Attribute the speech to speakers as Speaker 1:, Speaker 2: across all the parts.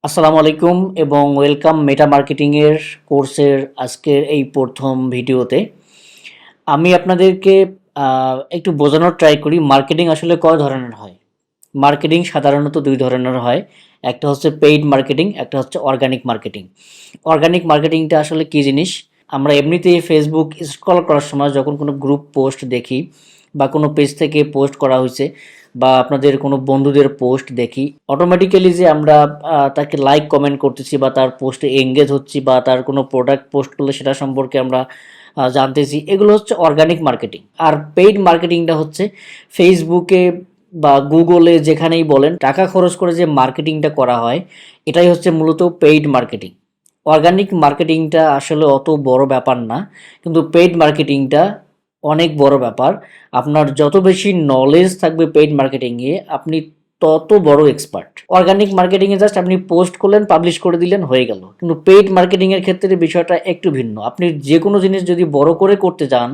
Speaker 1: আসসালামু আলাইকুম এবং ওয়েলকাম মেটা মার্কেটিংয়ের কোর্সের আজকের এই প্রথম ভিডিওতে। আমি আপনাদেরকে একটু বোঝানোর ট্রাই করি মার্কেটিং আসলে কয় ধরনের হয়। মার্কেটিং সাধারণত দুই ধরনের হয়, একটা হচ্ছে পেইড মার্কেটিং, একটা হচ্ছে অর্গানিক মার্কেটিং। অর্গানিক মার্কেটিংটা আসলে কী জিনিস? আমরা এমনিতেই ফেসবুক স্ক্রল করার সময় যখন কোনো গ্রুপ পোস্ট দেখি বা কোনো পেজ থেকে পোস্ট করা হয়েছে বা আপনাদের কোনো বন্ধুদের পোস্ট দেখি, অটোমেটিক্যালি যে আমরা তাকে লাইক কমেন্ট করতেছি বা তার পোস্টে এঙ্গেজ হচ্ছি বা তার কোনো প্রোডাক্ট পোস্ট করলে সেটা সম্পর্কে আমরা জানতেছি, এগুলো হচ্ছে অর্গানিক মার্কেটিং। আর পেইড মার্কেটিংটা হচ্ছে ফেসবুকে বা গুগলে যেখানেই বলেন টাকা খরচ করে যে মার্কেটিংটা করা হয়, এটাই হচ্ছে মূলত পেইড মার্কেটিং। অর্গানিক মার্কেটিংটা আসলে অত বড় ব্যাপার না, কিন্তু পেইড মার্কেটিংটা অনেক বড় ব্যাপার। আপনার যত বেশি নলেজ থাকবে পেইড মার্কেটিংয়ে, আপনি তত বড় এক্সপার্ট। অর্গানিক মার্কেটিংয়ে জাস্ট আপনি পোস্ট করলেন, পাবলিশ করে দিলেন, হয়ে গেল। কিন্তু পেইড মার্কেটিংয়ের ক্ষেত্রে বিষয়টা একটু ভিন্ন। আপনি যে কোনো জিনিস যদি বড় করে করতে যান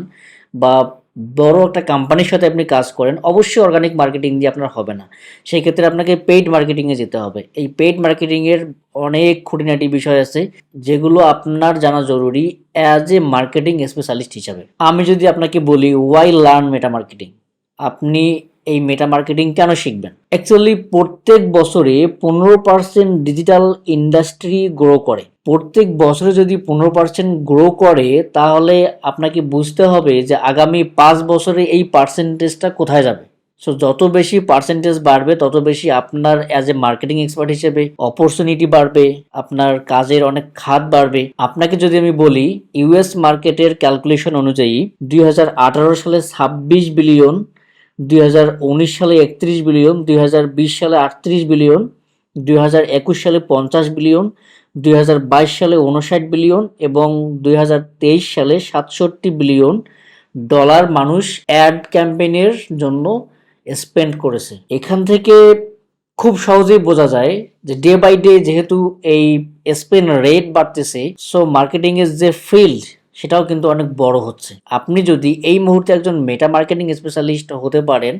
Speaker 1: বা বড় একটা কোম্পানির সাথে আপনি কাজ করেন, অবশ্যই অর্গানিক মার্কেটিং দিয়ে আপনার হবে না। সেই ক্ষেত্রে আপনাকে পেইড মার্কেটিংয়ে যেতে হবে। এই পেইড মার্কেটিংয়ের অনেক খুঁটিনাটি বিষয় আছে যেগুলো আপনার জানা জরুরি অ্যাজ এ মার্কেটিং স্পেশালিস্ট হিসাবে। আমি যদি আপনাকে বলি ওয়াই লার্ন মেটা মার্কেটিং, আপনি এই মেটা মার্কেটিং কেন শিখবেন? অ্যাকচুয়ালি প্রত্যেক বছরে 15% ডিজিটাল ইন্ডাস্ট্রি গ্রো করে। প্রত্যেক বছরে যদি 15% গ্রো করে, তাহলে আপনাকে বুঝতে হবে যে আগামী 5 বছরে এই পার্সেন্টেজটা কোথায় যাবে। সো যত বেশি পার্সেন্টেজ বাড়বে, তত বেশি আপনার অ্যাজ এ মার্কেটিং এক্সপার্ট হিসেবে অপরচুনিটি বাড়বে, আপনার কাজের অনেক খাত বাড়বে। আপনাকে যদি আমি বলি ইউএস মার্কেটের ক্যালকুলেশন অনুযায়ী 2018 সালে 26 বিলিয়ন, 2019 সালে 31 বিলিয়ন, 2020 সালে 38 বিলিয়ন, 2021 সালে 50 বিলিয়ন, 2022 সালে 59 বিলিয়ন এবং 2023 সালে 67 বিলিয়ন ডলার মানুষ অ্যাড ক্যাম্পেইনের জন্য স্পেন্ড করেছে। এখান থেকে খুব সহজেই বোঝা যায় যে ডে বাই ডে যেহেতু এই স্পেন্ড রেট বাড়তেছে, সো মার্কেটিং এর যে ফিল্ড সেটাও কিন্তু অনেক বড় হচ্ছে। আপনি যদি এই মুহূর্তে একজন মেটা মার্কেটিং স্পেশালিস্ট হতে পারেন,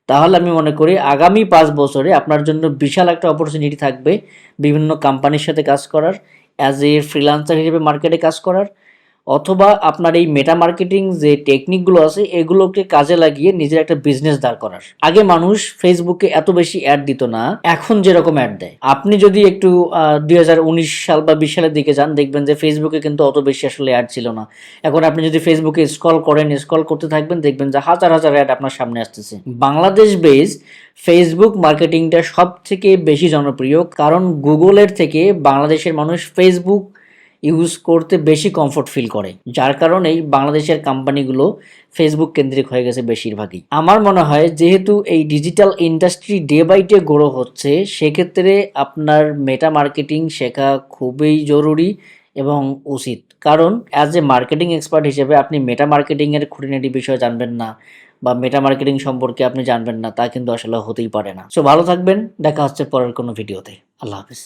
Speaker 1: তাহলে আমি মনে করি আগামী 5 বছরে আপনার জন্য বিশাল একটা অপরচুনিটি থাকবে বিভিন্ন কোম্পানির সাথে কাজ করার, অ্যাজ এ ফ্রিল্যান্সার হিসেবে মার্কেটে কাজ করার, অথবা আপনার এই মেটা মার্কেটিং যে টেকনিকগুলো আছে এগুলোকে কাজে লাগিয়ে নিজের একটা বিজনেস দাঁড় করার। আগে মানুষ ফেসবুকে এত বেশি অ্যাড দিত না, এখন যেরকম অ্যাড দেয়। আপনি যদি একটু 2019 সাল বা 20 সালের দিকে যান, দেখবেন যে ফেসবুকে কিন্তু অত বেশি আসলে অ্যাড ছিল না। এখন আপনি যদি ফেসবুকে স্ক্রল করতে থাকবেন, দেখবেন যে হাজার হাজার অ্যাড আপনার সামনে আসতেছে। বাংলাদেশ বেস ফেসবুক মার্কেটিংটা সব থেকে বেশি জনপ্রিয়, কারণ গুগলের থেকে বাংলাদেশের মানুষ ফেসবুক ইউজ করতে বেশি কমফোর্ট ফিল করে, যার কারণেই বাংলাদেশের কোম্পানিগুলো ফেসবুক কেন্দ্রিক হয়ে গেছে বেশিরভাগই। আমার মনে হয় যেহেতু এই digital industry day by day grow হচ্ছে, সেক্ষেত্রে আপনার মেটা মার্কেটিং শেখা খুবই জরুরি এবং উচিত। কারণ অ্যাজ এ মার্কেটিং এক্সপার্ট হিসেবে আপনি মেটা মার্কেটিংয়ের খুঁটিনাটি বিষয় জানবেন না বা মেটা মার্কেটিং সম্পর্কে আপনি জানবেন না, তা কিন্তু আসলে হতেই পারে না। সো ভালো থাকবেন, দেখা হচ্ছে পরের কোনো ভিডিওতে। আল্লাহ হাফিজ।